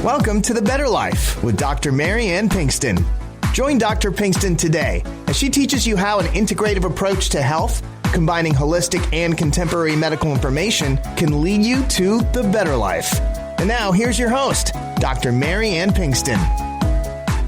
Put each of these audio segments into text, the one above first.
Welcome to The Better Life with Dr. Mary Ann Pinkston. Join Dr. Pinkston today as she teaches you how an integrative approach to health, combining holistic and contemporary medical information, can lead you to the better life. And now, here's your host, Dr. Mary Ann Pinkston.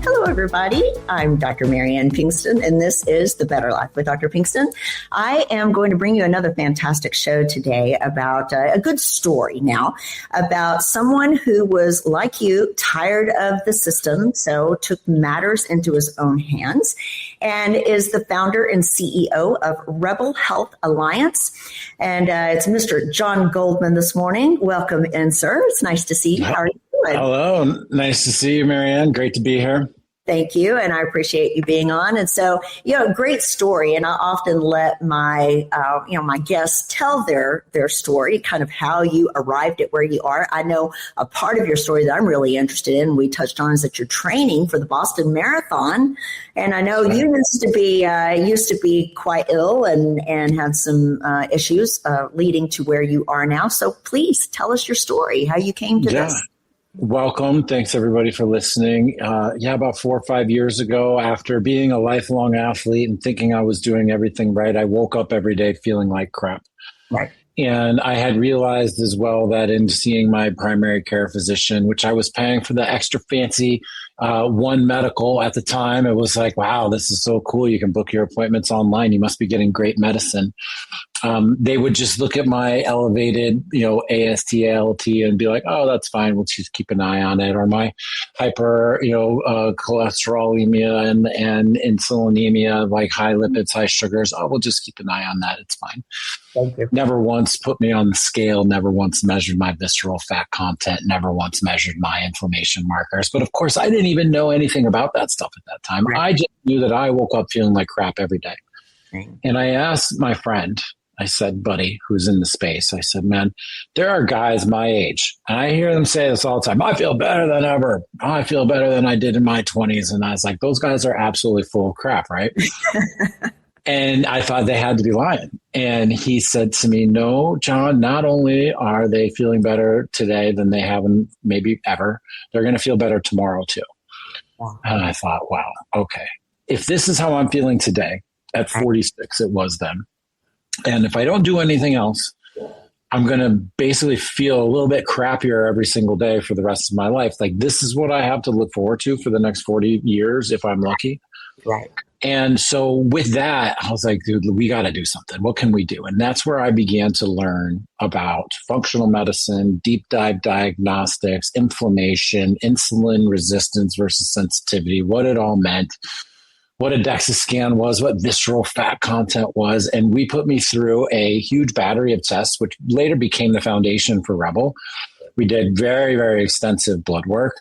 Hello, everybody. I'm Dr. Mary Ann Pinkston, and this is The Better Life with Dr. Pinkston. I am going to bring you another fantastic show today about a good story now about someone who was, like you, tired of the system, so took matters into his own hands, and is the founder and CEO of Rebel Health Alliance. And it's Mr. John Goldman this morning. Welcome in, sir. It's nice to see you. How are you doing? Hello. Nice to see you, Mary Ann. Great to be here. Thank you. And I appreciate you being on. And so, great story. And I often let my, my guests tell their story, kind of how you arrived at where you are. I know a part of your story that I'm really interested in, we touched on, is that you're training for the Boston Marathon. And I know you used to be quite ill and had some issues leading to where you are now. So please tell us your story, how you came to this. Welcome. Thanks, everybody, for listening. About 4 or 5 years ago, after being a lifelong athlete and thinking I was doing everything right, I woke up every day feeling like crap. Right. And I had realized as well that in seeing my primary care physician, which I was paying for the extra fancy One Medical at the time, it was like, wow, this is so cool. You can book your appointments online. You must be getting great medicine. They would just look at my elevated, AST, ALT and be like, oh, that's fine. We'll just keep an eye on it. Or my hyper, cholesterolemia and insulinemia, like high lipids, high sugars. Oh, we'll just keep an eye on that. It's fine. Thank you. Never once put me on the scale, never once measured my visceral fat content, never once measured my inflammation markers. But of course, I didn't even know anything about that stuff at that time. Right. I just knew that I woke up feeling like crap every day. Right. And I asked my friend, I said, buddy, who's in the space, I said, man, there are guys my age, and I hear them say this all the time. I feel better than ever. I feel better than I did in my 20s. And I was like, those guys are absolutely full of crap, right? And I thought they had to be lying. And he said to me, no, John, not only are they feeling better today than they haven't maybe ever, they're going to feel better tomorrow too. Wow. And I thought, wow, okay. If this is how I'm feeling today, at 46 it was then, and if I don't do anything else, I'm going to basically feel a little bit crappier every single day for the rest of my life. Like, this is what I have to look forward to for the next 40 years if I'm lucky. Right. And so with that, I was like, dude, we got to do something. What can we do? And that's where I began to learn about functional medicine, deep dive diagnostics, inflammation, insulin resistance versus sensitivity, what it all meant, what a DEXA scan was, what visceral fat content was. And we put me through a huge battery of tests, which later became the foundation for Rebel. We did very, very extensive blood work.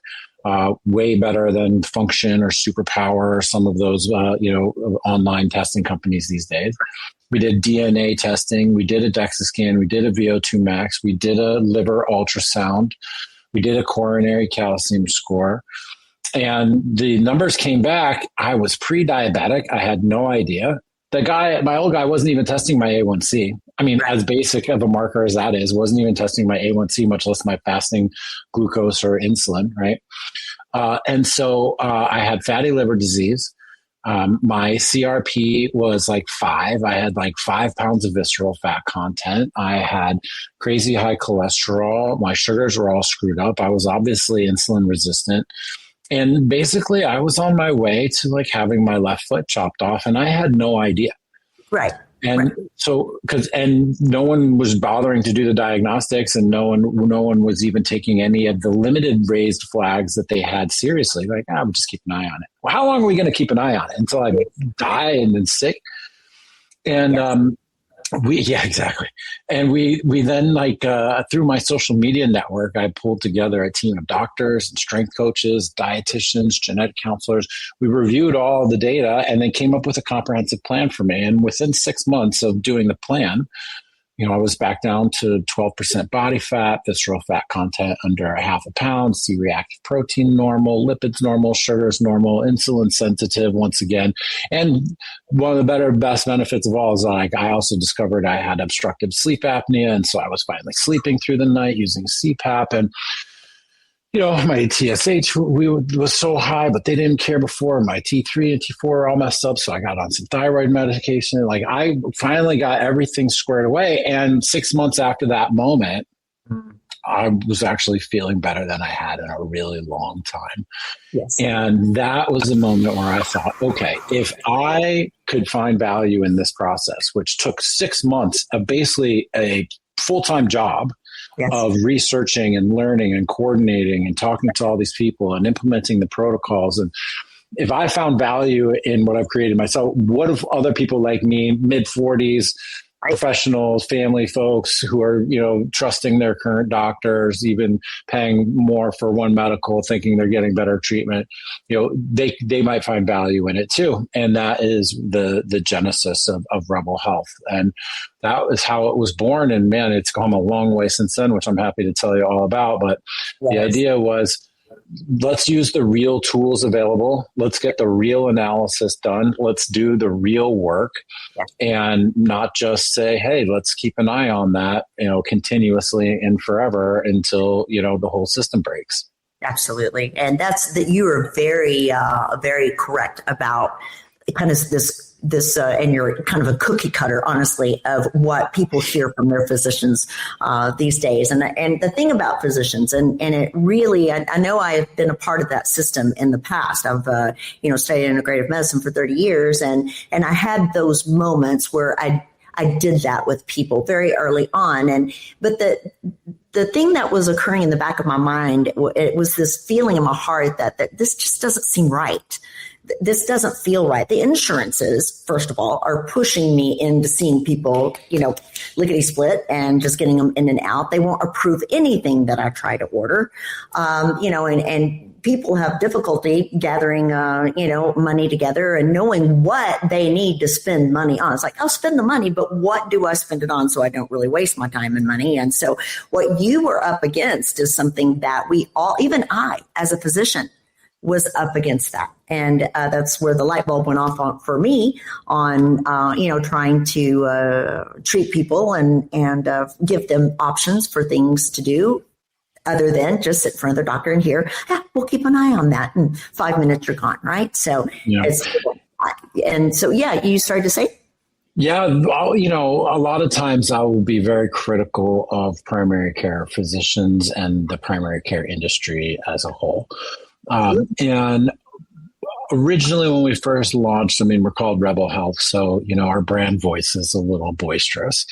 Way better than Function or Superpower or some of those, online testing companies these days. We did DNA testing. We did a DEXA scan. We did a VO2 max. We did a liver ultrasound. We did a coronary calcium score. And the numbers came back. I was pre-diabetic. I had no idea. My old guy wasn't even testing my A1C. I mean, as basic of a marker as that is, wasn't even testing my A1C, much less my fasting glucose or insulin, right? And so I had fatty liver disease. My CRP was like 5. I had like 5 pounds of visceral fat content. I had crazy high cholesterol. My sugars were all screwed up. I was obviously insulin resistant. And basically, I was on my way to like having my left foot chopped off, and I had no idea. Right. And so, and no one was bothering to do the diagnostics, and no one was even taking any of the limited raised flags that they had seriously. Like, we'll just keep an eye on it. Well, how long are we going to keep an eye on it until I die and then sick? And exactly. And we then through my social media network, I pulled together a team of doctors and strength coaches, dietitians, genetic counselors. We reviewed all the data and then came up with a comprehensive plan for me. And within 6 months of doing the plan, I was back down to 12% body fat, visceral fat content under a half a pound, C-reactive protein normal, lipids normal, sugars normal, insulin sensitive once again. And one of the best benefits of all is I also discovered I had obstructive sleep apnea. And so I was finally sleeping through the night using CPAP. And My TSH was so high, but they didn't care before. My T3 and T4 are all messed up. So I got on some thyroid medication. Like I finally got everything squared away. And 6 months after that moment, I was actually feeling better than I had in a really long time. Yes. And that was the moment where I thought, okay, if I could find value in this process, which took 6 months of basically a full-time job, yes, of researching and learning and coordinating and talking to all these people and implementing the protocols. And if I found value in what I've created myself, what if other people like me, mid-40s, professionals, family folks who are, trusting their current doctors, even paying more for One Medical, thinking they're getting better treatment, they might find value in it too. And that is the genesis of Rebel Health. And that is how it was born. And man, it's come a long way since then, which I'm happy to tell you all about. But yes, the idea was, let's use the real tools available. Let's get the real analysis done. Let's do the real work, and not just say, hey, let's keep an eye on that, continuously and forever until, the whole system breaks. Absolutely. And you are very, very correct about kind of this, and you're kind of a cookie cutter, honestly, of what people hear from their physicians these days. And the thing about physicians, and it really, I know I've been a part of that system in the past. I've, studied integrative medicine for 30 years, and I had those moments where I did that with people very early on. But the thing that was occurring in the back of my mind, it was this feeling in my heart that this just doesn't seem right. This doesn't feel right. The insurances, first of all, are pushing me into seeing people, lickety split and just getting them in and out. They won't approve anything that I try to order, and people have difficulty gathering, money together and knowing what they need to spend money on. It's like, I'll spend the money, but what do I spend it on so I don't really waste my time and money? And so what you were up against is something that we all, even I, as a physician, was up against that. And that's where the light bulb went off for me on, trying to treat people and give them options for things to do other than just sit in front of their doctor and hear, we'll keep an eye on that. And 5 minutes, you're gone, right? So, you started to say? Yeah, a lot of times I will be very critical of primary care physicians and the primary care industry as a whole. And originally when we first launched, we're called Rebel Health. So, our brand voice is a little boisterous,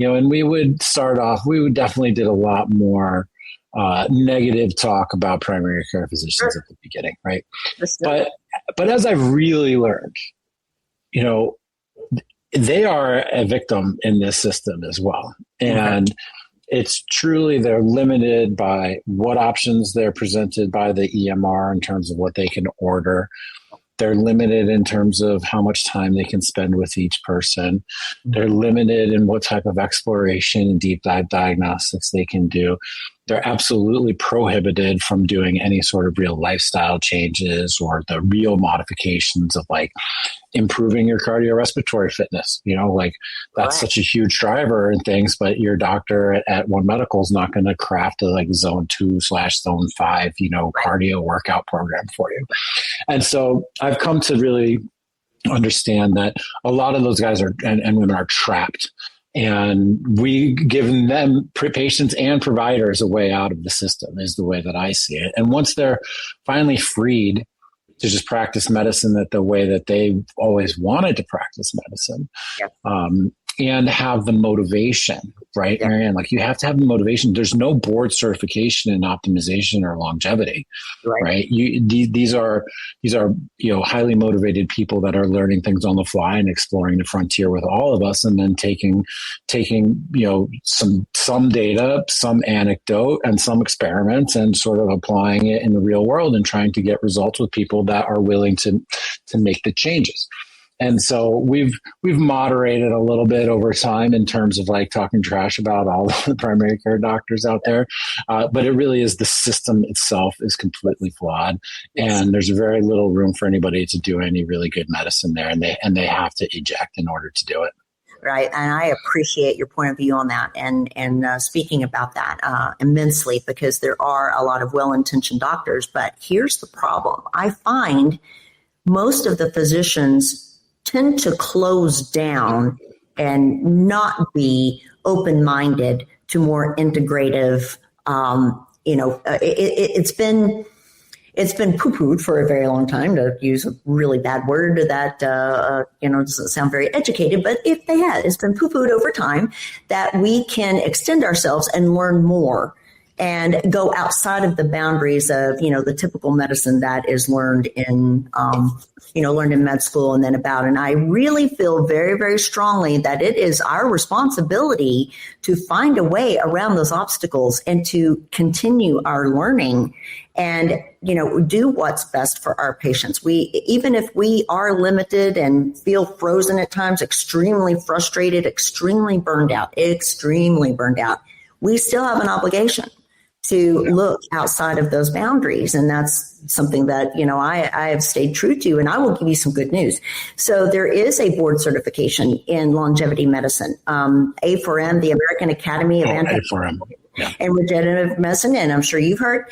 and we would start off, we would definitely did a lot more negative talk about primary care physicians at the beginning. Right. But as I've really learned, they are a victim in this system as well. And it's truly, they're limited by what options they're presented by the EMR in terms of what they can order. They're limited in terms of how much time they can spend with each person. They're limited in what type of exploration and deep dive diagnostics they can do. They're absolutely prohibited from doing any sort of real lifestyle changes or the real modifications of like improving your cardiorespiratory fitness. That's such a huge driver and things, but your doctor at One Medical is not going to craft a zone 2/zone 5, cardio workout program for you. And so I've come to really understand that a lot of those guys and women are trapped. And we give them, patients and providers, a way out of the system is the way that I see it. And once they're finally freed to just practice medicine the way that they've always wanted to practice medicine, and have the motivation, right, Marianne? You have to have the motivation. There's no board certification in optimization or longevity, right? These are highly motivated people that are learning things on the fly and exploring the frontier with all of us, and then taking some data, some anecdote, and some experiments, and sort of applying it in the real world and trying to get results with people that are willing to make the changes. And so we've moderated a little bit over time in terms of talking trash about all the primary care doctors out there. But it really is, the system itself is completely flawed, and there's very little room for anybody to do any really good medicine there. And they have to eject in order to do it. right? And I appreciate your point of view on that and speaking about that immensely, because there are a lot of well-intentioned doctors. But here's the problem. I find most of the physicians tend to close down and not be open-minded to more integrative. It's been poo-pooed for a very long time, to use a really bad word that doesn't sound very educated, but it's been poo-pooed over time that we can extend ourselves and learn more and go outside of the boundaries of, the typical medicine that is learned in med school and then about. And I really feel very, very strongly that it is our responsibility to find a way around those obstacles and to continue our learning and, do what's best for our patients. Even if we are limited and feel frozen at times, extremely frustrated, extremely burned out, we still have an obligation to look outside of those boundaries. And that's something that, I have stayed true to, and I will give you some good news. So there is a board certification in longevity medicine, A4M, the American Academy of and Regenerative Medicine. And I'm sure you've heard,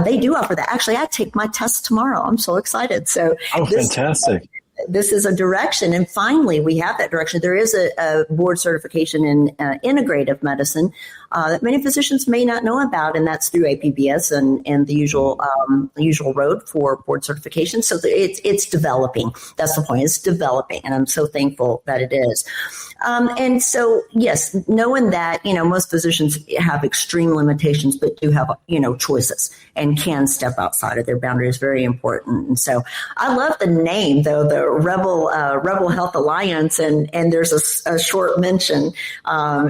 they do offer that. Actually, I take my test tomorrow. I'm so excited. So fantastic. This is a direction. And finally, we have that direction. There is a board certification in integrative medicine that many physicians may not know about, and that's through APBS and the usual road for board certification. So it's developing. That's the point. It's developing, and I'm so thankful that it is. And so, yes, knowing that, most physicians have extreme limitations, but do have, choices and can step outside of their boundaries, very important. And so I love the name, though, the Rebel Health Alliance. And there's a short mention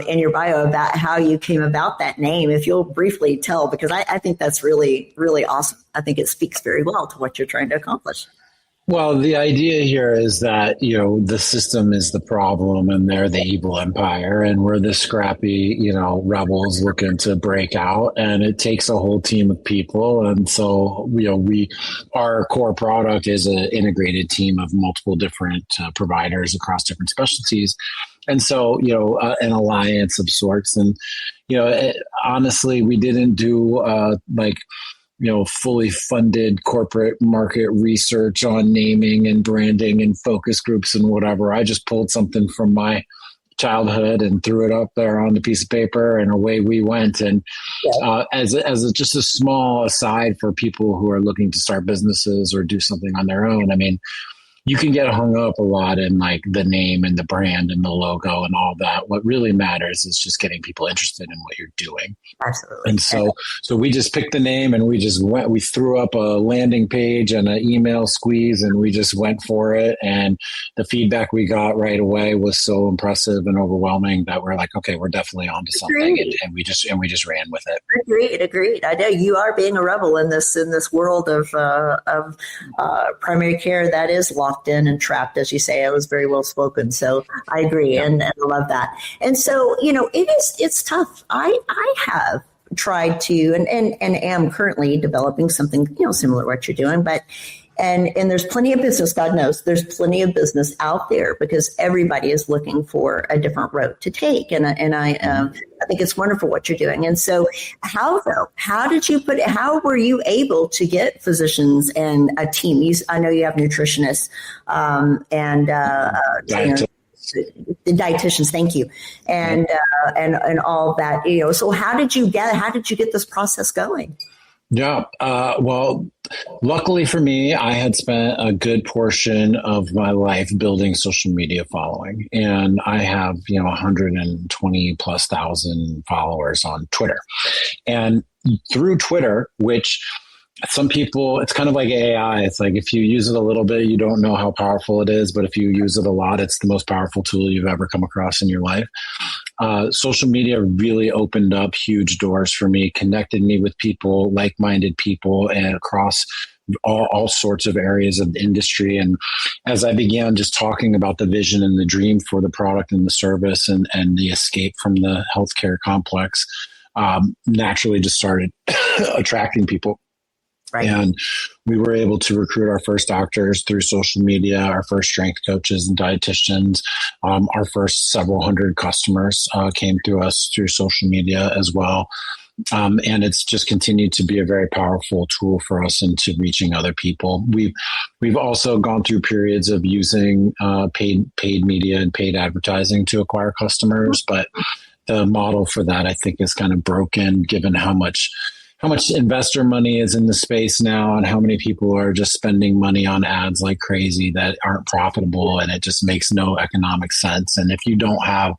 in your bio about how you came about that name. If you'll briefly tell, because I think that's really, really awesome. I think it speaks very well to what you're trying to accomplish. Well, the idea here is that, the system is the problem and they're the evil empire, and we're the scrappy, rebels looking to break out, and it takes a whole team of people. And so, our core product is an integrated team of multiple different providers across different specialties. And so, an alliance of sorts. And, honestly, we didn't do fully funded corporate market research on naming and branding and focus groups and whatever. I just pulled something from my childhood and threw it up there on the piece of paper, and away we went. And just a small aside for people who are looking to start businesses or do something on their own, I mean, you can get hung up a lot in the name and the brand and the logo and all that. What really matters is just getting people interested in what you're doing. Absolutely. And so we just picked the name, and we threw up a landing page and an email squeeze, and we just went for it. And the feedback we got right away was so impressive and overwhelming that we're like, okay, we're definitely onto something. And we just ran with it. Agreed. I know you are being a rebel in this world of primary care that is locked in and trapped, as you say. It was very well spoken. So I agree. Yeah. And I love that. And so, it's tough. I have tried to, and am currently developing something, similar to what you're doing, but and there's plenty of business, God knows, there's plenty of business out there because everybody is looking for a different road to take. And I think it's wonderful what you're doing. And so how were you able to get physicians and a team? I know you have nutritionists and the dietitians, thank you. And all that, so how did you get this process going? Yeah. Well, luckily for me, I had spent a good portion of my life building social media following, and I have, 120 plus thousand followers on Twitter. And through Twitter, which some people, it's kind of like AI. It's like if you use it a little bit, you don't know how powerful it is. But if you use it a lot, it's the most powerful tool you've ever come across in your life. Social media really opened up huge doors for me, connected me with people, like-minded people, and across all sorts of areas of the industry. And as I began just talking about the vision and the dream for the product and the service and the escape from the healthcare complex, naturally just started attracting people. Right. And we were able to recruit our first doctors through social media, our first strength coaches and dietitians. Our first several hundred customers came through us through social media as well. And it's just continued to be a very powerful tool for us into reaching other people. We've also gone through periods of using paid media and paid advertising to acquire customers, but the model for that, I think, is kind of broken given how much investor money is in the space now and how many people are just spending money on ads like crazy that aren't profitable, and it just makes no economic sense. And if you don't have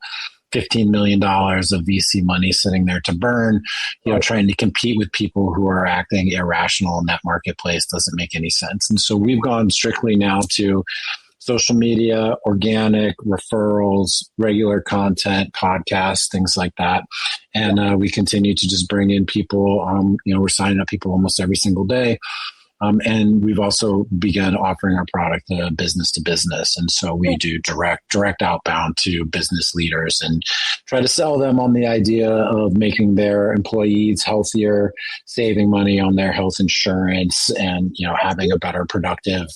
$15 million of VC money sitting there to burn, trying to compete with people who are acting irrational in that marketplace doesn't make any sense. And so we've gone strictly now to social media, organic, referrals, regular content, podcasts, things like that. And we continue to just bring in people. We're signing up people almost every single day. And we've also begun offering our product business to business. And so we do direct outbound to business leaders and try to sell them on the idea of making their employees healthier, saving money on their health insurance, and, having a better productive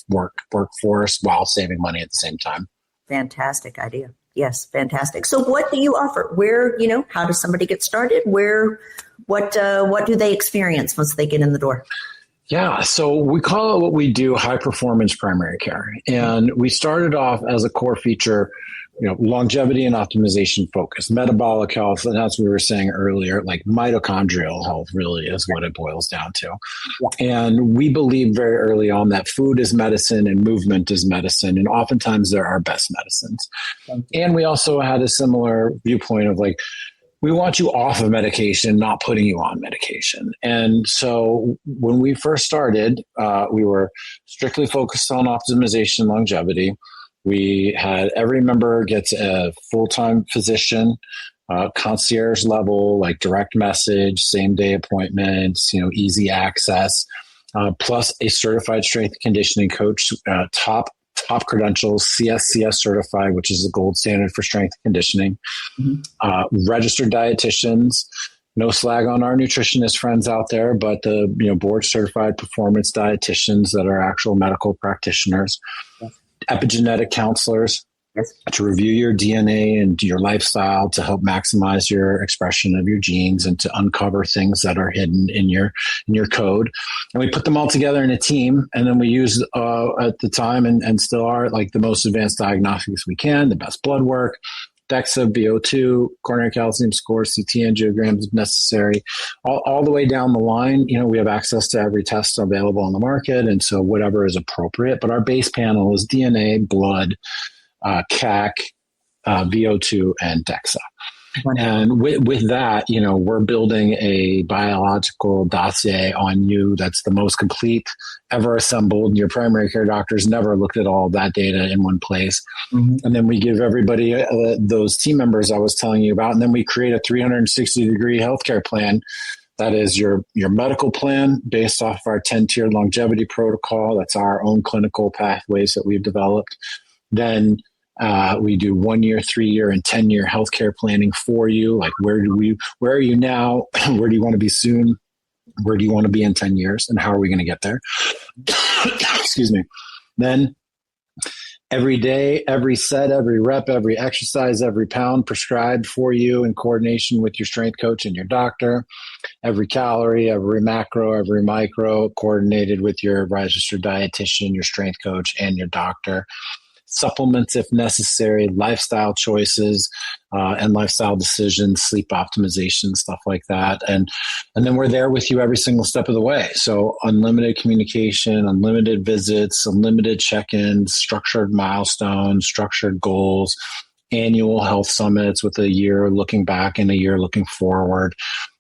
workforce while saving money at the same time. Fantastic idea. Yes, fantastic. So what do you offer? Where, how does somebody get started? What do they experience once they get in the door? Yeah, so we call it what we do high performance primary care. And we started off as a core feature, longevity and optimization focus, metabolic health. And as we were saying earlier, like mitochondrial health really is what it boils down to. Yeah. And we believe very early on that food is medicine and movement is medicine. And oftentimes they're our best medicines. And we also had a similar viewpoint of we want you off of medication, not putting you on medication. And so when we first started, we were strictly focused on optimization longevity. We had every member gets a full-time physician, concierge level, like direct message, same day appointments, easy access, plus a certified strength and conditioning coach, top credentials, CSCS certified, which is the gold standard for strength and conditioning, registered dietitians, no slag on our nutritionist friends out there, but the board certified performance dietitians that are actual medical practitioners, epigenetic counselors to review your DNA and your lifestyle to help maximize your expression of your genes and to uncover things that are hidden in your code. And we put them all together in a team. And then we used at the time and still are the most advanced diagnostics we can, the best blood work, DEXA, VO2, coronary calcium score, CT angiograms if necessary, all the way down the line. We have access to every test available on the market. And so whatever is appropriate, but our base panel is DNA, blood, CAC, VO2, and DEXA. And with that, we're building a biological dossier on you that's the most complete ever assembled. Your primary care doctors never looked at all of that data in one place. Mm-hmm. And then we give everybody those team members I was telling you about. And then we create a 360-degree healthcare plan. That is your medical plan based off our 10-tiered longevity protocol. That's our own clinical pathways that we've developed. Then we do 1 year, 3 year, and 10-year healthcare planning for you. Where are you now? Where do you want to be soon? Where do you want to be in 10 years? And how are we going to get there? Excuse me. Then every day, every set, every rep, every exercise, every pound prescribed for you in coordination with your strength coach and your doctor. Every calorie, every macro, every micro, coordinated with your registered dietitian, your strength coach, and your doctor. Supplements if necessary, lifestyle choices and lifestyle decisions, sleep optimization, stuff like that. And then we're there with you every single step of the way. So unlimited communication, unlimited visits, unlimited check-ins, structured milestones, structured goals, annual health summits with a year looking back and a year looking forward.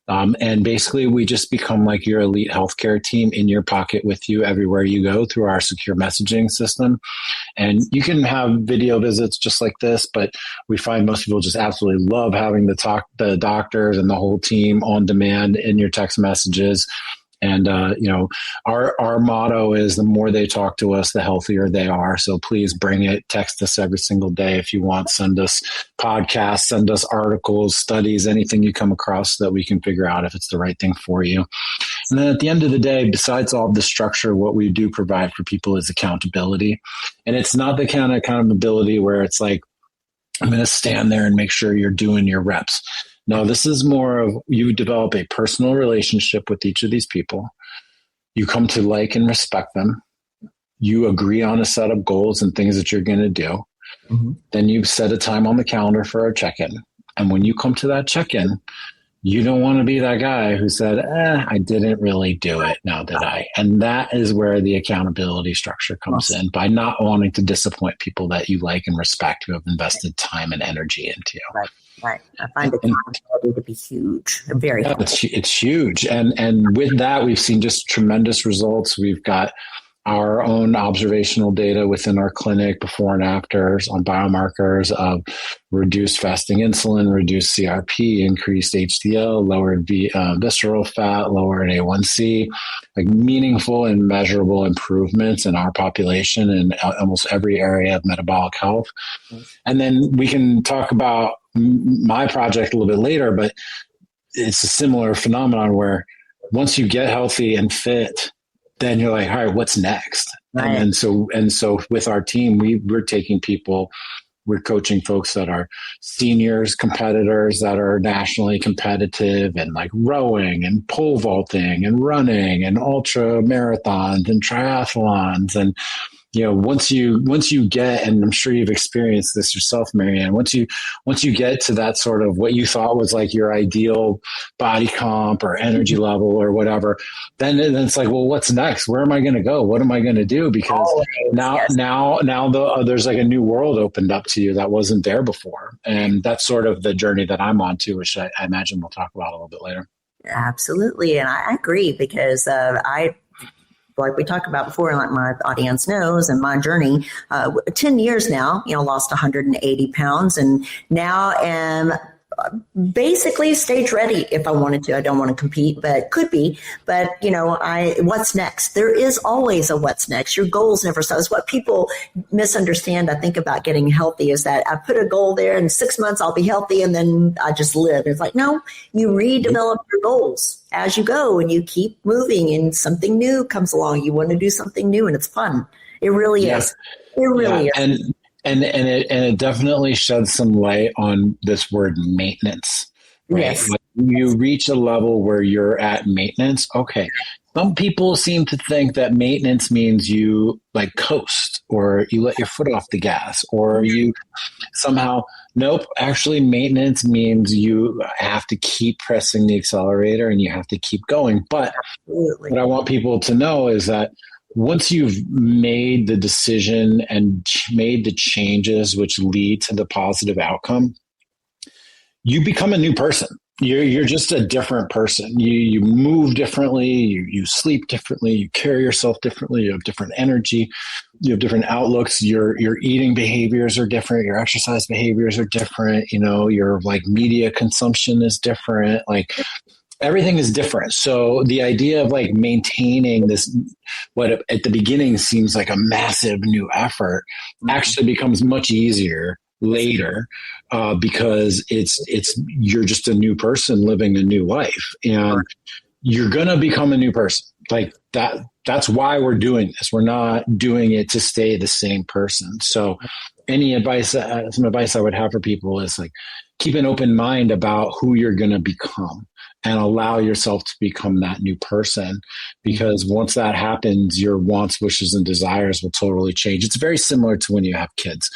And basically, we just become like your elite healthcare team in your pocket with you everywhere you go through our secure messaging system. And you can have video visits just like this, but we find most people just absolutely love having the doctors and the whole team on demand in your text messages. And, our motto is the more they talk to us, the healthier they are. So please bring it. Text us every single day if you want. Send us podcasts, send us articles, studies, anything you come across so that we can figure out if it's the right thing for you. And then at the end of the day, besides all of the structure, what we do provide for people is accountability. And it's not the kind of accountability where it's like, I'm going to stand there and make sure you're doing your reps. No, this is more of you develop a personal relationship with each of these people. You come to like and respect them. You agree on a set of goals and things that you're going to do. Mm-hmm. Then you set a time on the calendar for a check-in. And when you come to that check-in, you don't want to be that guy who said, I didn't really do it. Now did I? And that is where the accountability structure comes in, by not wanting to disappoint people that you like and respect, who have invested time and energy into you. Right. I find accountability to be huge. Very huge. It's huge. And with that, we've seen just tremendous results. We've got our own observational data within our clinic before and afters on biomarkers of reduced fasting insulin, reduced CRP, increased HDL, lowered visceral fat, lowered A1C, like meaningful and measurable improvements in our population in almost every area of metabolic health. And then we can talk about my project a little bit later, but it's a similar phenomenon where once you get healthy and fit, then you're like, all right, what's next? Right. And so with our team, we're taking people, we're coaching folks that are seniors, competitors that are nationally competitive and like rowing and pole vaulting and running and ultra marathons and triathlons. And, you know, once you get, and I'm sure you've experienced this yourself, Marianne, once you get to that sort of what you thought was like your ideal body comp or energy level or whatever, then it's like, well, what's next? Where am I going to go? What am I going to do? Because now there's like a new world opened up to you that wasn't there before. And that's sort of the journey that I'm on too, which I imagine we'll talk about a little bit later. Absolutely. And I agree, because like we talked about before, and like my audience knows, and my journey, 10 years now, lost 180 pounds, and now am basically stage ready if I wanted to. I don't want to compete, but could be. But, what's next? There is always a what's next. Your goals never stop. It's what people misunderstand, I think, about getting healthy, is that I put a goal there in 6 months, I'll be healthy, and then I just live. It's like, no, you redevelop your goals as you go, and you keep moving, and something new comes along. You want to do something new, and it's fun. It really is. It really is. And it definitely sheds some light on this word maintenance, right? Yes. Like you reach a level where you're at maintenance. Okay. Some people seem to think that maintenance means you like coast, or you let your foot off the gas, or you somehow, nope. Actually, maintenance means you have to keep pressing the accelerator and you have to keep going. But Absolutely. What I want people to know is that once you've made the decision and made the changes which lead to the positive outcome, you become a new person. You're just a different person. You move differently. You sleep differently. You carry yourself differently. You have different energy. You have different outlooks. Your eating behaviors are different. Your exercise behaviors are different. Your like media consumption is different. Like everything is different. So the idea of like maintaining this, what at the beginning seems like a massive new effort, actually becomes much easier later, because you're just a new person living a new life, and you're gonna become a new person. Like that. That's why we're doing this. We're not doing it to stay the same person. So some advice I would have for people is like, keep an open mind about who you're going to become, and allow yourself to become that new person. Because once that happens, your wants, wishes, and desires will totally change. It's very similar to when you have kids.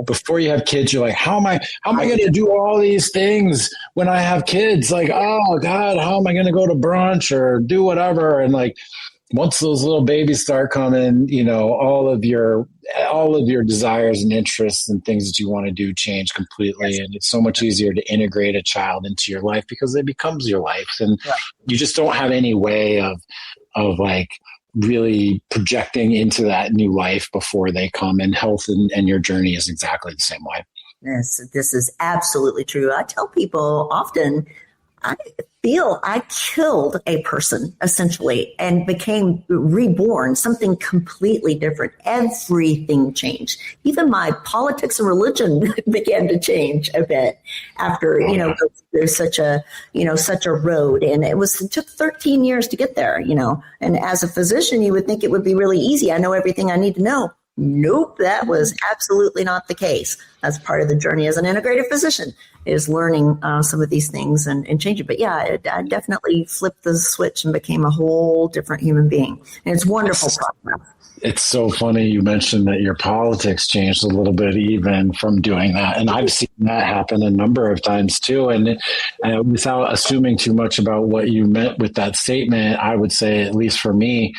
Before you have kids, you're like, how am I going to do all these things when I have kids? Like, oh God, how am I going to go to brunch or do whatever? And like, once those little babies start coming, all of your desires and interests and things that you want to do change completely. Yes. And it's so much easier to integrate a child into your life because it becomes your life. And you just don't have any way of like really projecting into that new life before they come. And health and your journey is exactly the same way. Yes, this is absolutely true. I tell people often, I feel I killed a person essentially and became reborn, something completely different. Everything changed. Even my politics and religion began to change a bit after, there's such a road. And it took 13 years to get there, and as a physician, you would think it would be really easy. I know everything I need to know. Nope, that was absolutely not the case. That's part of the journey as an integrative physician, is learning some of these things and changing. But yeah, I definitely flipped the switch and became a whole different human being. And it's wonderful process. It's so funny you mentioned that your politics changed a little bit even from doing that. And I've seen that happen a number of times too. And without assuming too much about what you meant with that statement, I would say, at least for me,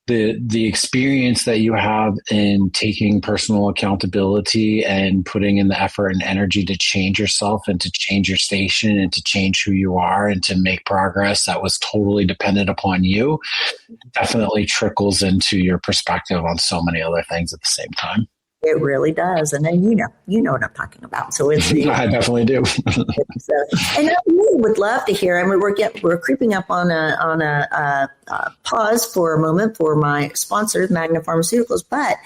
the experience that you have in taking personal accountability and putting in the effort and energy to change yourself and to change your station and to change who you are and to make progress that was totally dependent upon you definitely trickles into your perspective on so many other things at the same time. It really does. And then, you know what I'm talking about. So it's, I definitely do. And I really would love to hear, I mean, we're creeping up on a pause for a moment for my sponsor, Magna Pharmaceuticals, but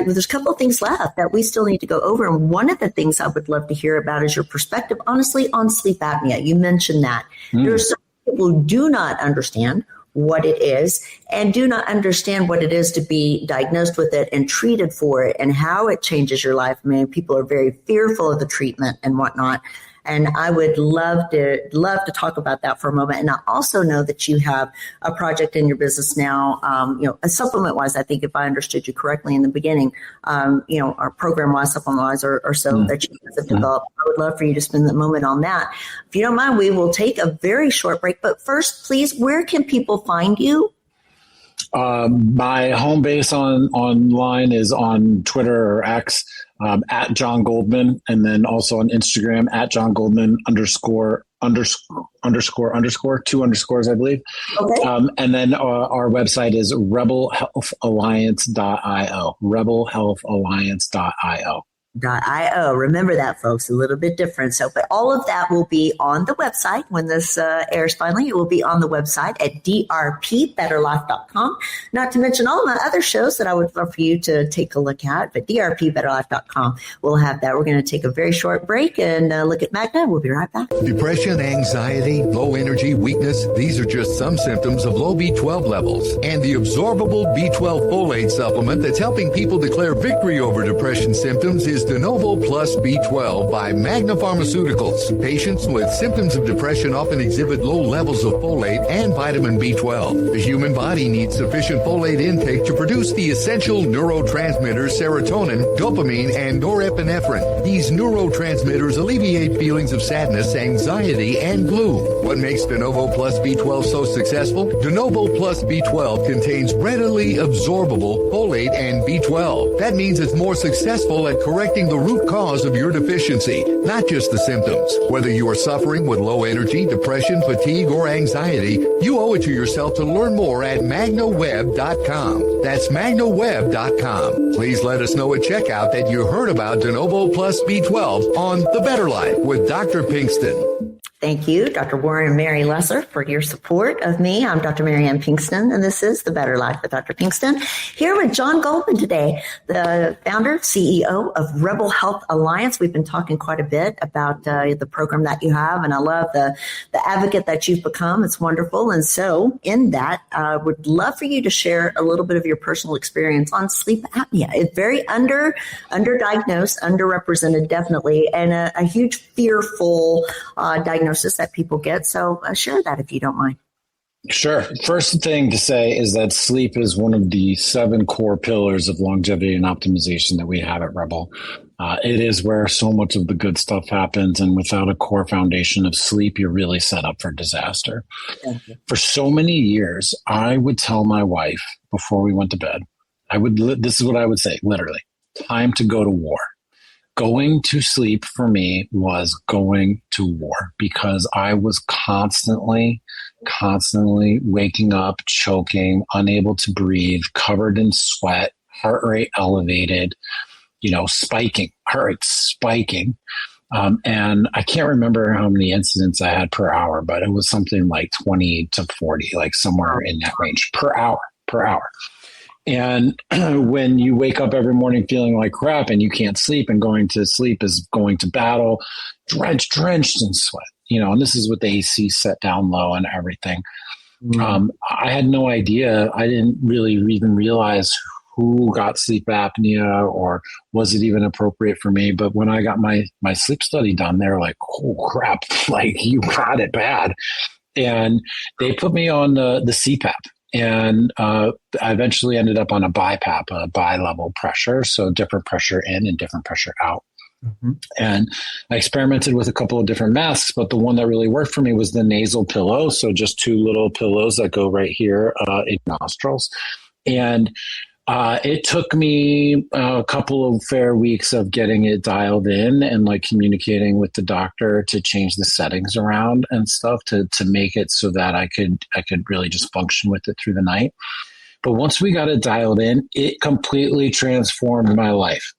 there's a couple of things left that we still need to go over. And one of the things I would love to hear about is your perspective, honestly, on sleep apnea. You mentioned that. There are some people who do not understand what it is and do not understand what it is to be diagnosed with it and treated for it and how it changes your life. I mean, people are very fearful of the treatment and whatnot. And I would love to talk about that for a moment. And I also know that you have a project in your business now, supplement wise, I think if I understood you correctly in the beginning, our program wise, supplement wise or so that you guys have developed. I would love for you to spend the moment on that. If you don't mind, we will take a very short break. But first, please, where can people find you? My home base online is on Twitter or X, at John Goldman, and then also on Instagram at John Goldman ___, 2 underscores, I believe. Okay. And then our website is rebelhealthalliance.io, rebelhealthalliance.io. .io. Remember that, folks, a little bit different. So, but all of that will be on the website when this airs finally. It will be on the website at drpbetterlife.com. Not to mention all my other shows that I would love for you to take a look at, but drpbetterlife.com will have that. We're going to take a very short break and look at Magna. We'll be right back. Depression, anxiety, low energy, weakness, these are just some symptoms of low B12 levels. And the absorbable B12 folate supplement that's helping people declare victory over depression symptoms is De Novo Plus B12 by Magna Pharmaceuticals. Patients with symptoms of depression often exhibit low levels of folate and vitamin B12. The human body needs sufficient folate intake to produce the essential neurotransmitters serotonin, dopamine, and norepinephrine. These neurotransmitters alleviate feelings of sadness, anxiety, and gloom. What makes De Novo Plus B12 so successful? De Novo Plus B12 contains readily absorbable folate and B12. That means it's more successful at correcting the root cause of your deficiency, not just the symptoms. Whether you are suffering with low energy, depression, fatigue, or anxiety, you owe it to yourself to learn more at magnaweb.com. That's magnaweb.com. Please let us know at checkout that you heard about De Novo Plus B12 on The Better Life with Dr. Pinkston. Thank you, Dr. Warren and Mary Lesser, for your support of me. I'm Dr. Mary Ann Pinkston, and this is The Better Life with Dr. Pinkston. Here with John Goldman today, the founder, CEO of Rebel Health Alliance. We've been talking quite a bit about the program that you have, and I love the advocate that you've become. It's wonderful. And so in that, I would love for you to share a little bit of your personal experience on sleep apnea. It's very underdiagnosed, underrepresented, definitely, and a huge fearful diagnosis that people get. So share that if you don't mind. Sure. First thing to say is that sleep is one of the 7 core pillars of longevity and optimization that we have at Rebel. It is where so much of the good stuff happens. And without a core foundation of sleep, you're really set up for disaster. For so many years, I would tell my wife before we went to bed, this is what I would say, literally, time to go to war. Going to sleep for me was going to war because I was constantly waking up, choking, unable to breathe, covered in sweat, heart rate elevated, spiking, heart rate spiking. And I can't remember how many incidents I had per hour, but it was something like 20 to 40, like somewhere in that range per hour. And when you wake up every morning feeling like crap and you can't sleep, and going to sleep is going to battle, drenched in sweat, and this is with the AC set down low and everything. I had no idea. I didn't really even realize who got sleep apnea or was it even appropriate for me. But when I got my sleep study done, they were like, oh crap, like you got it bad. And they put me on the CPAP. And I eventually ended up on a BiPAP, a bi-level pressure. So different pressure in and different pressure out. Mm-hmm. And I experimented with a couple of different masks, but the one that really worked for me was the nasal pillow. So just two little pillows that go right here in nostrils. And it took me a couple of fair weeks of getting it dialed in and like communicating with the doctor to change the settings around and stuff to make it so that I could really just function with it through the night. But once we got it dialed in, it completely transformed my life.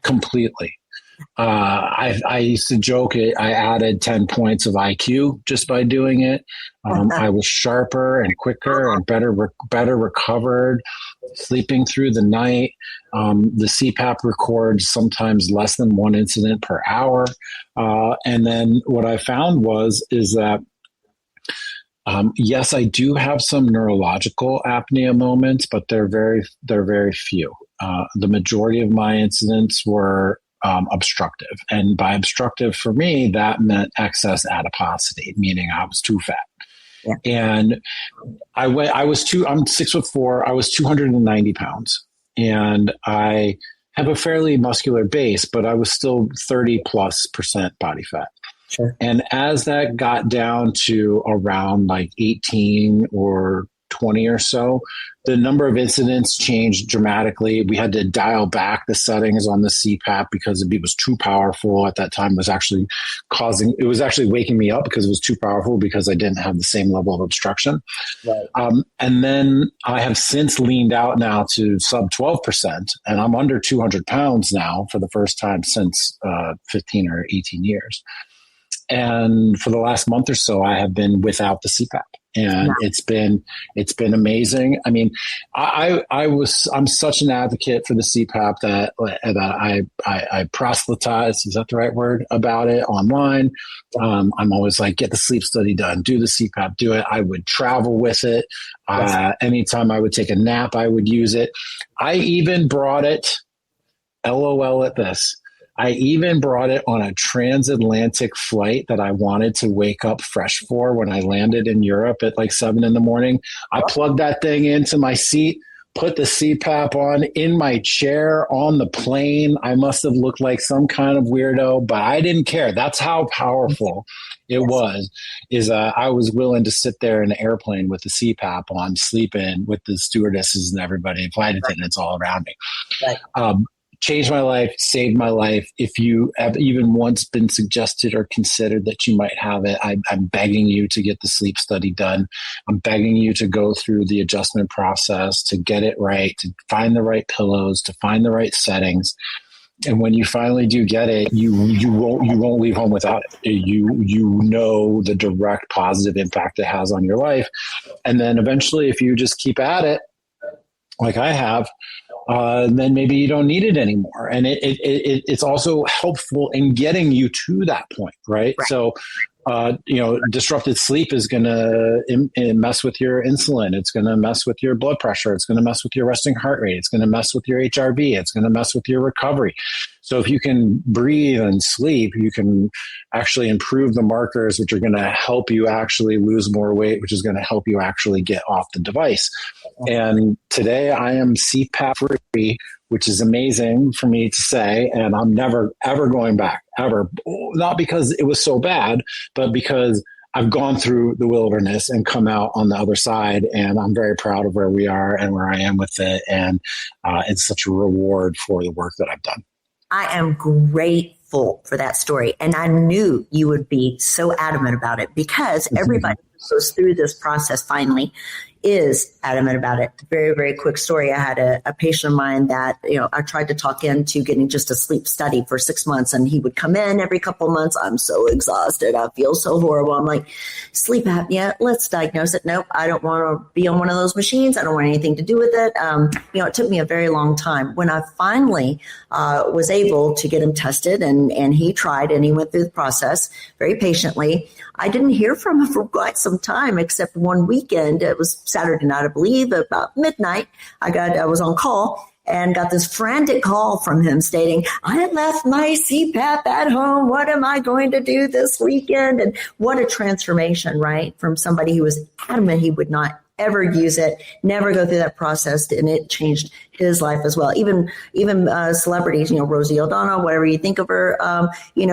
Completely. I used to joke it. I added 10 points of IQ just by doing it. I was sharper and quicker and better recovered, sleeping through the night. The CPAP records sometimes less than one incident per hour. And then what I found is that yes, I do have some neurological apnea moments, but they're very few. The majority of my incidents were obstructive. And by obstructive for me, that meant excess adiposity, meaning I was too fat. Yeah. And I'm 6'4", I was 290 pounds, and I have a fairly muscular base, but I was still 30+% body fat. Sure. And as that got down to around like 18 or 20 or so, the number of incidents changed dramatically. We had to dial back the settings on the CPAP because it was too powerful at that time. It was actually waking me up because it was too powerful because I didn't have the same level of obstruction. Right. And then I have since leaned out now to sub 12%, and I'm under 200 pounds now for the first time since 15 or 18 years. And for the last month or so, I have been without the CPAP. And it's been amazing. I mean, I'm such an advocate for the CPAP that I proselytize, is that the right word, about it online. I'm always like, get the sleep study done, do the CPAP, do it. I would travel with it. Anytime I would take a nap, I would use it. I even brought it, LOL at this, I even brought it on a transatlantic flight that I wanted to wake up fresh for when I landed in Europe at like 7 a.m. I plugged that thing into my seat, put the CPAP on in my chair on the plane. I must have looked like some kind of weirdo, but I didn't care. That's how powerful it was. I was willing to sit there in an airplane with the CPAP on, sleeping with the stewardesses and everybody, flight attendants all around me. Right. Changed my life, saved my life. If you have even once been suggested or considered that you might have it, I'm begging you to get the sleep study done. I'm begging you to go through the adjustment process, to get it right, to find the right pillows, to find the right settings. And when you finally do get it, you won't leave home without it. You know the direct positive impact it has on your life. And then eventually, if you just keep at it, like I have, then maybe you don't need it anymore. And it's also helpful in getting you to that point, right? So, disrupted sleep is going to mess with your insulin. It's going to mess with your blood pressure. It's going to mess with your resting heart rate. It's going to mess with your HRV. It's going to mess with your recovery. So if you can breathe and sleep, you can actually improve the markers, which are going to help you actually lose more weight, which is going to help you actually get off the device. And today I am CPAP free, which is amazing for me to say. And I'm never, ever going back, ever. Not because it was so bad, but because I've gone through the wilderness and come out on the other side. And I'm very proud of where we are and where I am with it. And it's such a reward for the work that I've done. I am grateful for that story. And I knew you would be so adamant about it because everybody goes through this process finally is adamant about it. Very, very quick story. I had a patient of mine that, I tried to talk into getting just a sleep study for 6 months, and he would come in every couple of months. I'm so exhausted. I feel so horrible. I'm like, sleep apnea, let's diagnose it. Nope, I don't want to be on one of those machines. I don't want anything to do with it. It took me a very long time. When I finally was able to get him tested, and he tried, and he went through the process very patiently, I didn't hear from him for quite some time, except one weekend. It was Saturday night, I believe, about midnight. I was on call and got this frantic call from him stating, I left my CPAP at home. What am I going to do this weekend? And what a transformation, right? From somebody who was adamant he would not ever use it, never go through that process, and it changed his life as well. Even celebrities, Rosie O'Donnell, whatever you think of her,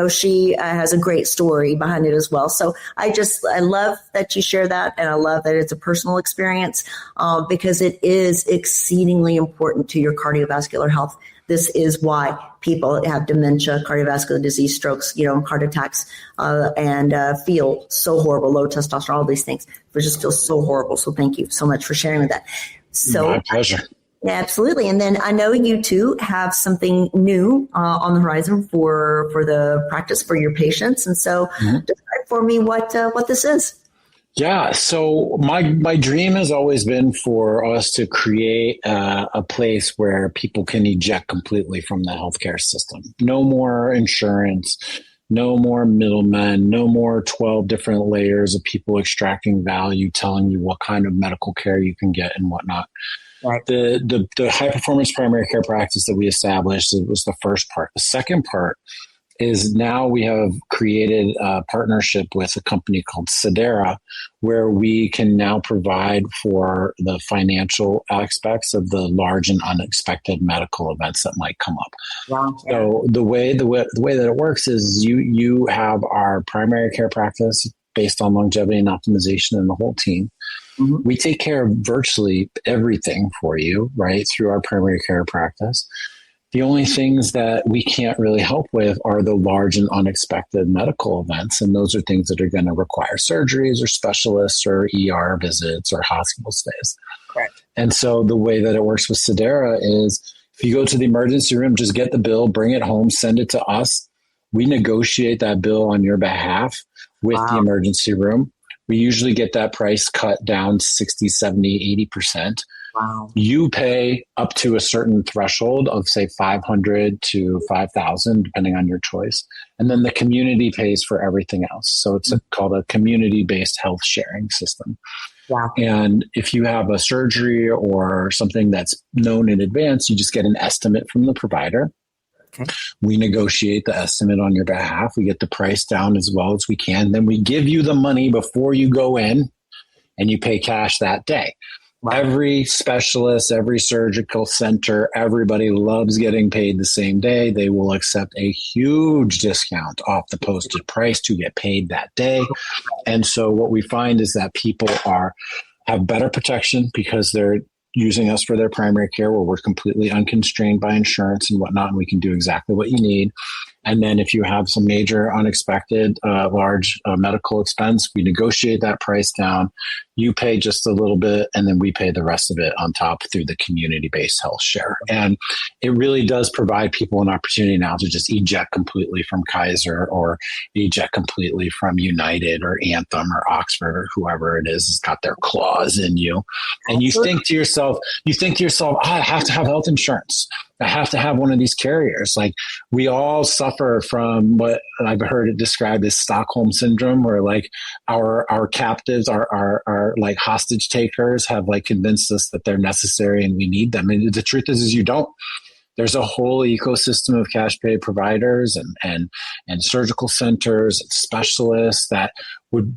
she has a great story behind it as well. So I love that you share that, and I love that it's a personal experience because it is exceedingly important to your cardiovascular health. This is why people have dementia, cardiovascular disease, strokes, heart attacks, and feel so horrible, low testosterone, all these things. It just feels so horrible. So thank you so much for sharing that. So, my pleasure. Yeah, absolutely. And then I know you too have something new on the horizon for the practice for your patients. And so describe for me what this is. Yeah. So my dream has always been for us to create a place where people can eject completely from the healthcare system. No more insurance, no more middlemen, no more 12 different layers of people extracting value, telling you what kind of medical care you can get and whatnot. Right. The high performance primary care practice that we established was the first part. The second part is now we have created a partnership with a company called Sedera, where we can now provide for the financial aspects of the large and unexpected medical events that might come up. Wow. So the way that it works is you have our primary care practice based on longevity and optimization and the whole team. Mm-hmm. We take care of virtually everything for you, right, through our primary care practice. The only things that we can't really help with are the large and unexpected medical events. And those are things that are going to require surgeries or specialists or ER visits or hospital stays. Correct. And so the way that it works with Sedera is if you go to the emergency room, just get the bill, bring it home, send it to us. We negotiate that bill on your behalf with the emergency room. We usually get that price cut down 60, 70, 80%. Wow. You pay up to a certain threshold of, say, $500 to $5,000, depending on your choice. And then the community pays for everything else. So it's called a community-based health sharing system. Wow. And if you have a surgery or something that's known in advance, you just get an estimate from the provider. Okay. We negotiate the estimate on your behalf. We get the price down as well as we can. Then we give you the money before you go in, and you pay cash that day. Wow. Every specialist, every surgical center, everybody loves getting paid the same day. They will accept a huge discount off the posted price to get paid that day. And so what we find is that people have better protection because they're using us for their primary care, where we're completely unconstrained by insurance and whatnot, and we can do exactly what you need. And then if you have some major unexpected large medical expense, we negotiate that price down. You pay just a little bit, and then we pay the rest of it on top through the community-based health share. And it really does provide people an opportunity now to just eject completely from Kaiser or eject completely from United or Anthem or Oxford or whoever it is has got their claws in you. And you think to yourself, I have to have health insurance. I have to have one of these carriers. Like, we all suffer from what I've heard it described as Stockholm syndrome, where like our captives, our like hostage takers have like convinced us that they're necessary and we need them. And the truth is you don't. There's a whole ecosystem of cash pay providers and surgical centers and specialists that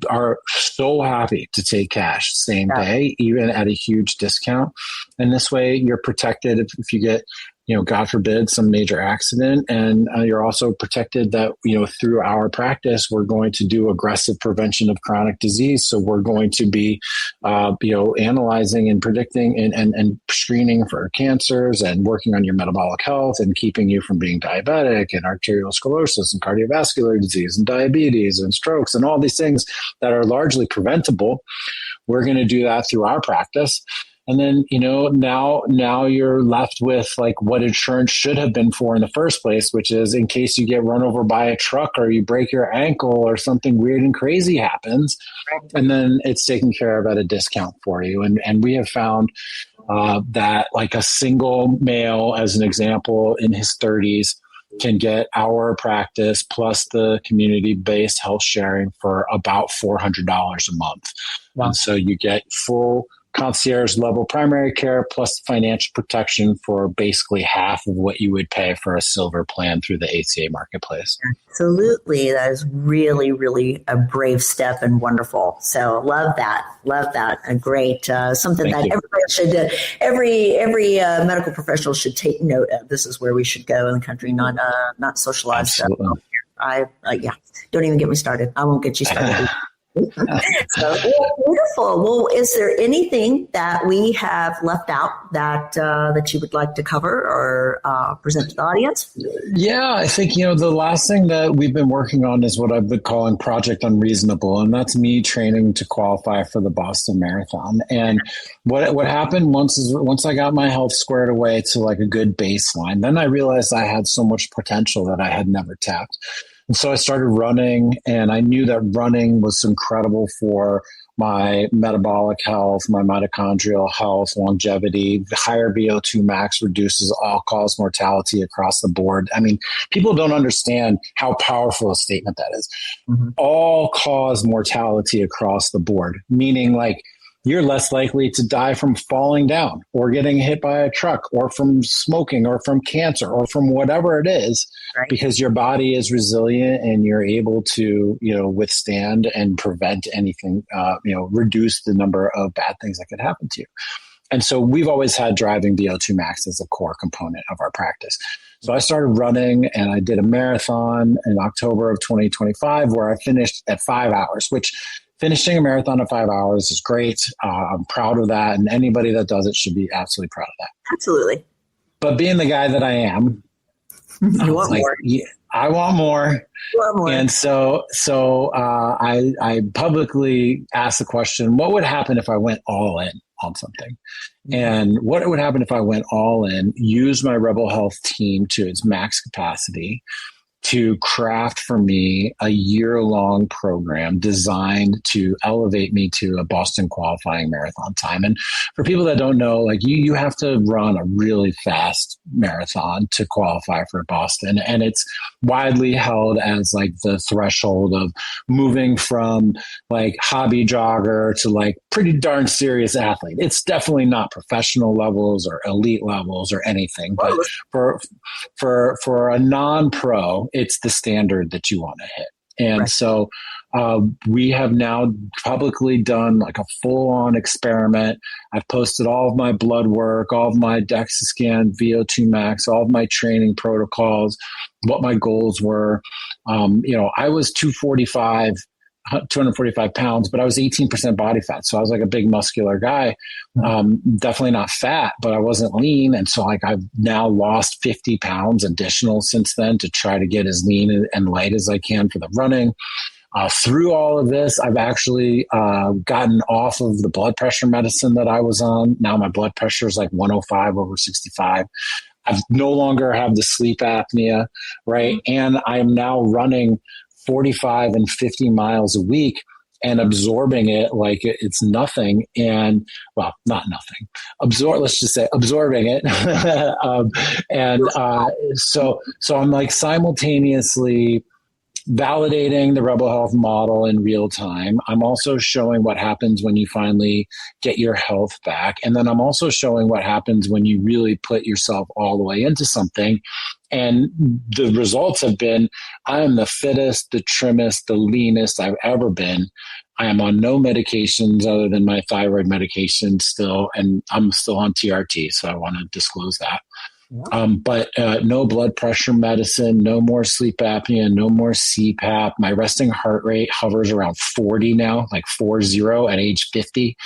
are so happy to take cash same day, even at a huge discount. And this way you're protected if you get God forbid, some major accident. And you're also protected that, through our practice, we're going to do aggressive prevention of chronic disease. So we're going to be, analyzing and predicting and screening for cancers and working on your metabolic health and keeping you from being diabetic and arteriosclerosis and cardiovascular disease and diabetes and strokes and all these things that are largely preventable. We're going to do that through our practice. And then, now you're left with like what insurance should have been for in the first place, which is in case you get run over by a truck or you break your ankle or something weird and crazy happens. And then it's taken care of at a discount for you. And we have found that like a single male, as an example, in his 30s can get our practice plus the community-based health sharing for about $400 a month. Wow. And so you get full concierge level primary care plus financial protection for basically half of what you would pay for a silver plan through the ACA marketplace. Absolutely. That is really, really a brave step and wonderful. So love that. A great, something that everybody should, every medical professional should take note of. This is where we should go in the country, not socialized. Absolutely. Don't even get me started. I won't get you started. So wonderful. Well, is there anything that we have left out that you would like to cover or present to the audience? Yeah, I think, the last thing that we've been working on is what I've been calling Project Unreasonable, and that's me training to qualify for the Boston Marathon. And what happened once I got my health squared away to like a good baseline, then I realized I had so much potential that I had never tapped. And so I started running, and I knew that running was incredible for my metabolic health, my mitochondrial health, longevity. The higher VO2 max reduces all-cause mortality across the board. I mean, people don't understand how powerful a statement that is. Mm-hmm. All-cause mortality across the board, meaning like you're less likely to die from falling down or getting hit by a truck or from smoking or from cancer or from whatever it is, right? Because your body is resilient and you're able to, withstand and prevent anything, reduce the number of bad things that could happen to you. And so we've always had driving VO2 max as a core component of our practice. So I started running and I did a marathon in October of 2025 where I finished at 5 hours, which finishing a marathon at 5 hours is great. I'm proud of that. And anybody that does it should be absolutely proud of that. Absolutely. But being the guy that I am, you want more. Yeah, I want more. You want more. And so I publicly asked the question, what would happen if I went all in on something? And what would happen if I went all in, used my Rebel Health team to its max capacity to craft for me a year-long program designed to elevate me to a Boston qualifying marathon time. And for people that don't know, like you have to run a really fast marathon to qualify for Boston. And it's widely held as like the threshold of moving from like hobby jogger to like pretty darn serious athlete. It's definitely not professional levels or elite levels or anything, but for a non-pro, it's the standard that you want to hit. And right. So we have now publicly done like a full-on experiment. I've posted all of my blood work, all of my DEXA scan, VO2 max, all of my training protocols, what my goals were. I was 245 pounds, but I was 18% body fat. So I was like a big muscular guy, definitely not fat, but I wasn't lean. And so like I've now lost 50 pounds additional since then to try to get as lean and light as I can for the running. Through all of this, I've actually gotten off of the blood pressure medicine that I was on. Now my blood pressure is like 105/65. I no longer have the sleep apnea, right? And I'm now running 45 and 50 miles a week and absorbing it like it's nothing. And well, not nothing. Let's just say absorbing it. So I'm like simultaneously validating the Rebel Health model in real time. I'm also showing what happens when you finally get your health back. And then I'm also showing what happens when you really put yourself all the way into something. And the results have been, I am the fittest, the trimmest, the leanest I've ever been. I am on no medications other than my thyroid medication still, and I'm still on TRT, so I want to disclose that. But no blood pressure medicine, no more sleep apnea, no more CPAP. My resting heart rate hovers around 40 now, like 40 at age 50.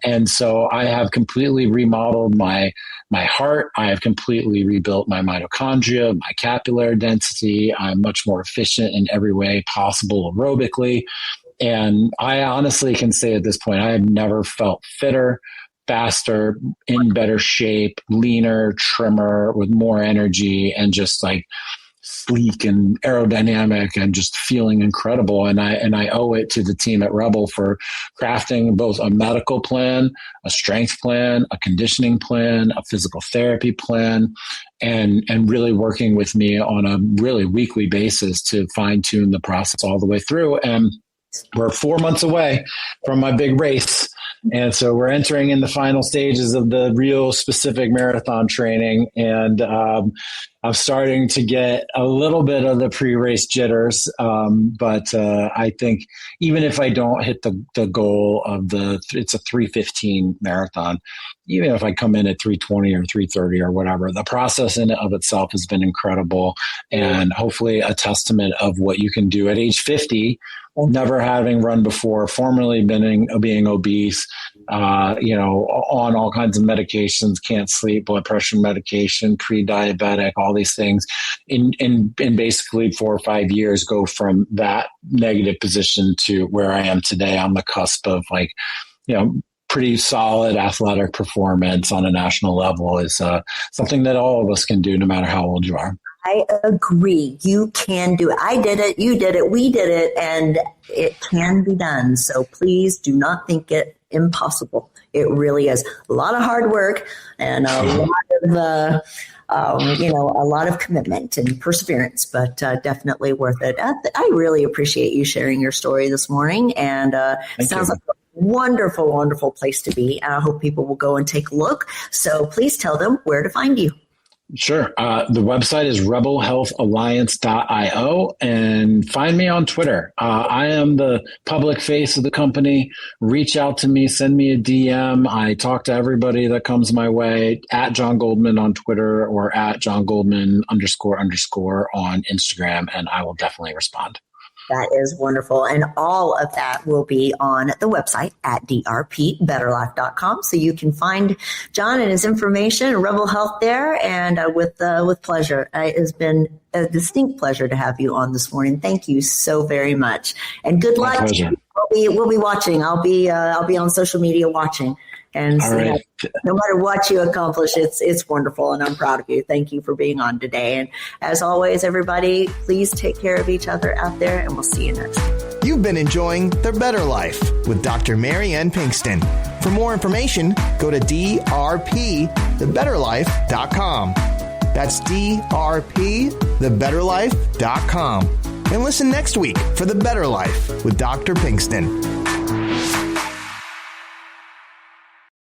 And so I have completely remodeled my heart. I have completely rebuilt my mitochondria, my capillary density. I'm much more efficient in every way possible aerobically. And I honestly can say at this point, I have never felt fitter, faster, in better shape, leaner, trimmer, with more energy, and just like sleek and aerodynamic and just feeling incredible. And I owe it to the team at Rebel for crafting both a medical plan, a strength plan, a conditioning plan, a physical therapy plan, and really working with me on a really weekly basis to fine tune the process all the way through. And we're 4 months away from my big race. And so we're entering in the final stages of the real specific marathon training. And I'm starting to get a little bit of the pre-race jitters. But I think even if I don't hit the goal of it's a 3:15 marathon, even if I come in at 3:20 or 3:30 or whatever, the process in and of itself has been incredible, and hopefully a testament of what you can do at age 50, never having run before, formerly being obese, on all kinds of medications, can't sleep, blood pressure medication, pre-diabetic, all these things, in basically 4 or 5 years, go from that negative position to where I am today on the cusp of pretty solid athletic performance on a national level is something that all of us can do, no matter how old you are. I agree. You can do it. I did it. You did it. We did it. And it can be done. So please do not think it impossible. It really is a lot of hard work and a lot of commitment and perseverance, but definitely worth it. I really appreciate you sharing your story this morning. And it sounds like a wonderful, wonderful place to be. I hope people will go and take a look. So please tell them where to find you. Sure. The website is rebelhealthalliance.io, and find me on Twitter. I am the public face of the company. Reach out to me, send me a DM. I talk to everybody that comes my way, at John Goldman on Twitter or at John Goldman __ on Instagram, and I will definitely respond. That is wonderful. And all of that will be on the website at drpbetterlife.com. So you can find John and his information and Rebel Health there. And with pleasure. It has been a distinct pleasure to have you on this morning. Thank you so very much. And good luck. We'll be watching. I'll be on social media watching. And so, right. No matter what you accomplish, it's wonderful, and I'm proud of you. Thank you for being on today. And as always, everybody, please take care of each other out there, and we'll see you next time. You've been enjoying The Better Life with Dr. Mary Ann Pinkston. For more information, go to drpthebetterlife.com. That's drpthebetterlife.com. And listen next week for The Better Life with Dr. Pinkston.